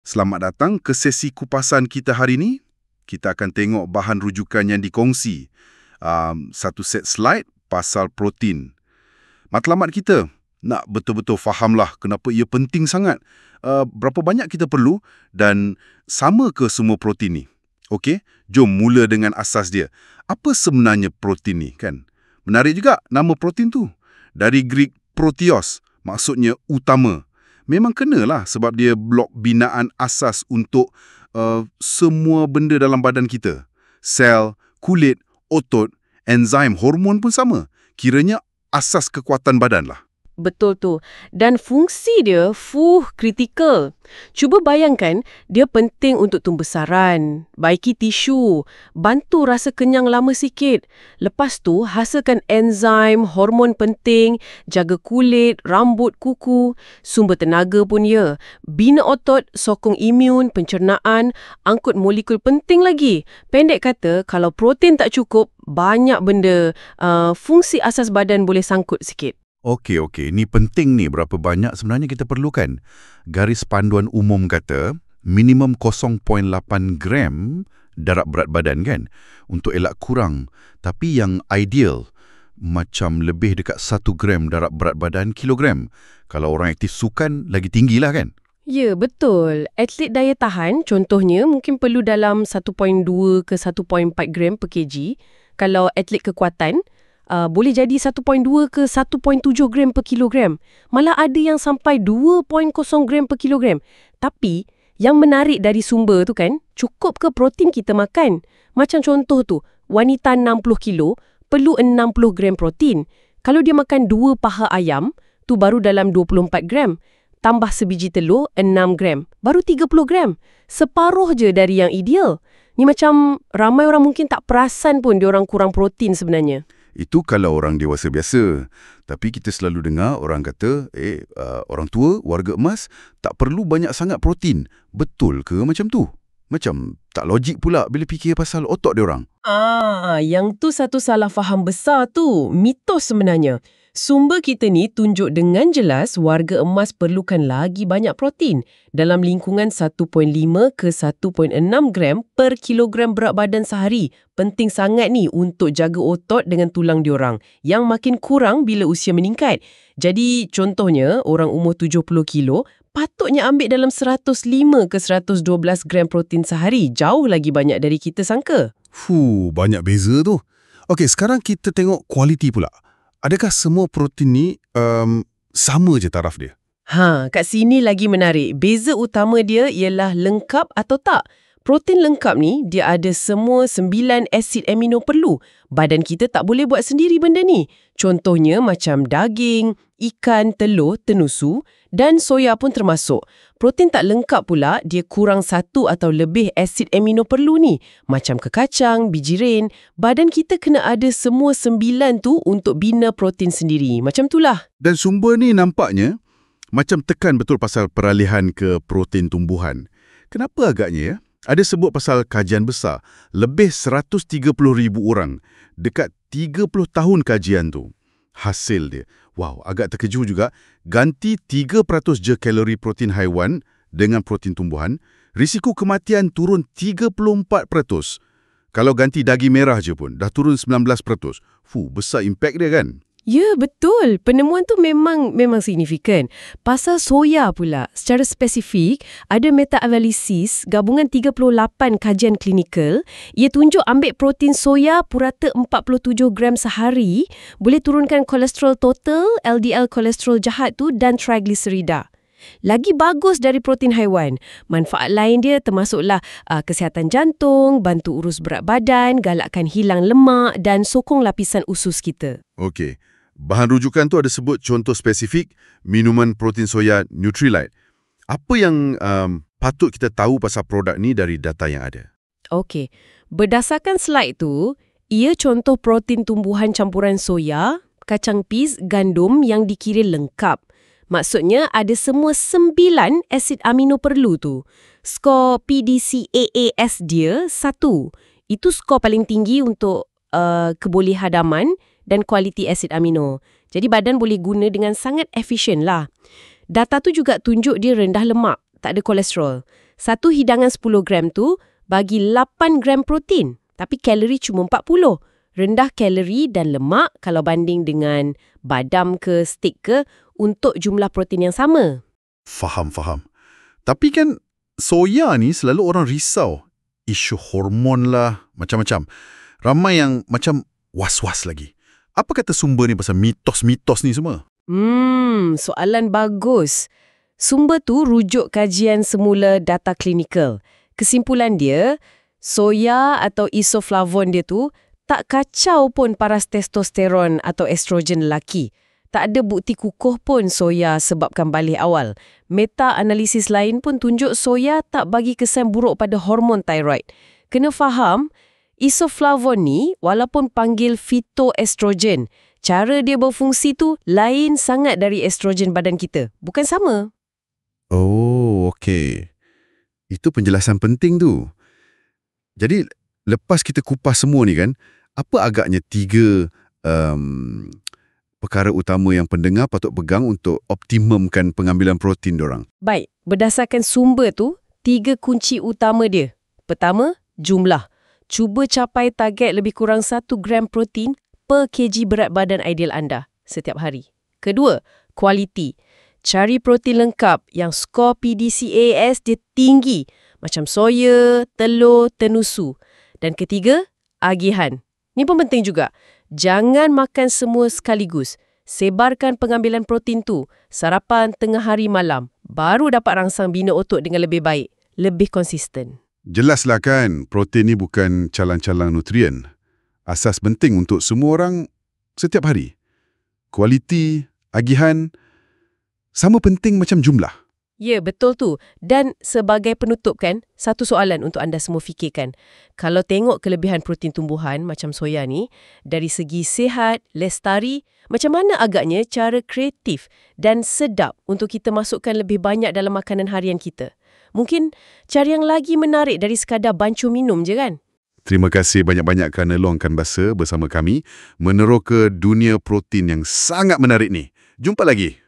Selamat datang ke sesi kupasan kita hari ini. Kita akan tengok bahan rujukan yang dikongsi. Satu set slide pasal protein. Matlamat kita nak betul-betul fahamlah kenapa ia penting sangat. Berapa banyak kita perlu dan sama ke semua protein ni? Okey, jom mula dengan asas dia. Apa sebenarnya protein ni, kan? Menarik juga nama protein tu. Dari Greek proteos, maksudnya utama. Memang kenalah sebab dia blok binaan asas untuk semua benda dalam badan kita. Sel, kulit, otot, enzim, hormon pun sama. Kiranya asas kekuatan badan lah. Betul tu. Dan fungsi dia, kritikal. Cuba bayangkan, dia penting untuk tumbesaran, baiki tisu, bantu rasa kenyang lama sikit. Lepas tu, hasilkan enzim, hormon penting, jaga kulit, rambut, kuku, sumber tenaga pun ya. Bina otot, sokong imun, pencernaan, angkut molekul penting lagi. Pendek kata, kalau protein tak cukup, banyak benda, fungsi asas badan boleh sangkut sikit. Okey. Ni penting ni, berapa banyak sebenarnya kita perlukan. Garis panduan umum kata, minimum 0.8 gram darab berat badan kan, untuk elak kurang. Tapi yang ideal, macam lebih dekat 1 gram darab berat badan kilogram. Kalau orang aktif sukan, lagi tinggilah kan? Ya, betul. Atlet daya tahan, contohnya, mungkin perlu dalam 1.2 ke 1.4 gram per kg. Kalau atlet kekuatan, boleh jadi 1.2 ke 1.7 gram per kilogram. Malah ada yang sampai 2.0 gram per kilogram. Tapi, yang menarik dari sumber tu kan, cukup ke protein kita makan? Macam contoh tu, wanita 60 kilo perlu 60 gram protein. Kalau dia makan 2 paha ayam, tu baru dalam 24 gram. Tambah sebiji telur, 6 gram. Baru 30 gram. Separuh je dari yang ideal. Ni macam ramai orang mungkin tak perasan pun diorang kurang protein sebenarnya. Itu kalau orang dewasa biasa. Tapi kita selalu dengar orang kata, orang tua, warga emas, tak perlu banyak sangat protein. Betul ke macam tu? Macam tak logik pula bila fikir pasal otot diorang. Yang tu satu salah faham besar tu. Mitos sebenarnya. Sumber kita ni tunjuk dengan jelas warga emas perlukan lagi banyak protein dalam lingkungan 1.5 ke 1.6 gram per kilogram berat badan sehari. Penting sangat ni untuk jaga otot dengan tulang diorang yang makin kurang bila usia meningkat. Jadi contohnya orang umur 70 kilo patutnya ambil dalam 105 ke 112 gram protein sehari. Jauh lagi banyak dari kita sangka. Banyak beza tu. Okey, sekarang kita tengok kualiti pula. Adakah semua protein ni sama je taraf dia? Kat sini lagi menarik. Beza utama dia ialah lengkap atau tak. Protein lengkap ni, dia ada semua 9 asid amino perlu. Badan kita tak boleh buat sendiri benda ni. Contohnya macam daging, ikan, telur, tenusu dan soya pun termasuk. Protein tak lengkap pula, dia kurang 1 atau lebih asid amino perlu ni. Macam kekacang, biji ren. Badan kita kena ada semua 9 tu untuk bina protein sendiri. Macam itulah. Dan sumber ni nampaknya macam tekan betul pasal peralihan ke protein tumbuhan. Kenapa agaknya ya? Ada sebut pasal kajian besar, lebih 130,000 orang, dekat 30 tahun kajian tu. Hasil dia, agak terkejut juga, ganti 3% je kalori protein haiwan dengan protein tumbuhan, risiko kematian turun 34%. Kalau ganti daging merah je pun, dah turun 19%. Besar impak dia kan? Ya, betul. Penemuan tu memang signifikan. Pasal soya pula, secara spesifik, ada meta-analisis gabungan 38 kajian klinikal. Ia tunjuk ambil protein soya purata 47 gram sehari boleh turunkan kolesterol total, LDL kolesterol jahat tu dan triglycerida. Lagi bagus dari protein haiwan. Manfaat lain dia termasuklah kesihatan jantung, bantu urus berat badan, galakkan hilang lemak dan sokong lapisan usus kita. Okey. Bahan rujukan tu ada sebut contoh spesifik minuman protein soya Nutrilite. Apa yang patut kita tahu pasal produk ni dari data yang ada? Okey. Berdasarkan slide tu, ia contoh protein tumbuhan campuran soya, kacang peas, gandum yang dikira lengkap. Maksudnya ada semua 9 asid amino perlu tu. Skor PDCAAS dia 1. Itu skor paling tinggi untuk kebolehadaman dan kualiti asid amino. Jadi badan boleh guna dengan sangat efisien lah. Data tu juga tunjuk dia rendah lemak, tak ada kolesterol. Satu hidangan 10 gram tu bagi 8 gram protein, tapi kalori cuma 40. Rendah kalori dan lemak kalau banding dengan badam ke steak ke untuk jumlah protein yang sama. Faham. Tapi kan soya ni selalu orang risau. Isu hormon lah, macam-macam. Ramai yang macam was-was lagi. Apa kata sumber ni pasal mitos-mitos ni semua? Soalan bagus. Sumber tu rujuk kajian semula data klinikal. Kesimpulan dia, soya atau isoflavon dia tu tak kacau pun paras testosteron atau estrogen lelaki. Tak ada bukti kukuh pun soya sebabkan balih awal. Meta-analisis lain pun tunjuk soya tak bagi kesan buruk pada hormon thyroid. Kena faham, isoflavon ni walaupun panggil phytoestrogen, cara dia berfungsi tu lain sangat dari estrogen badan kita. Bukan sama. Oh, okey. Itu penjelasan penting tu. Jadi, lepas kita kupas semua ni kan, apa agaknya 3 perkara utama yang pendengar patut pegang untuk optimumkan pengambilan protein dorang? Baik, berdasarkan sumber tu, 3 kunci utama dia. Pertama, jumlah. Cuba capai target lebih kurang 1 gram protein per kg berat badan ideal anda setiap hari. Kedua, kualiti. Cari protein lengkap yang skor PDCAAS dia tinggi, macam soya, telur, tenusu. Dan ketiga, agihan. Ni pun penting juga. Jangan makan semua sekaligus. Sebarkan pengambilan protein tu, sarapan tengah hari malam, baru dapat rangsang bina otot dengan lebih baik, lebih konsisten. Jelaslah kan, protein ni bukan calang-calang nutrien. Asas penting untuk semua orang setiap hari. Kualiti, agihan, sama penting macam jumlah. Ya, betul tu. Dan sebagai penutup kan, satu soalan untuk anda semua fikirkan. Kalau tengok kelebihan protein tumbuhan macam soya ni, dari segi sihat, lestari, macam mana agaknya cara kreatif dan sedap untuk kita masukkan lebih banyak dalam makanan harian kita? Mungkin cara yang lagi menarik dari sekadar bancu minum je kan? Terima kasih banyak-banyak kerana luangkan masa bersama kami meneroka dunia protein yang sangat menarik ni. Jumpa lagi.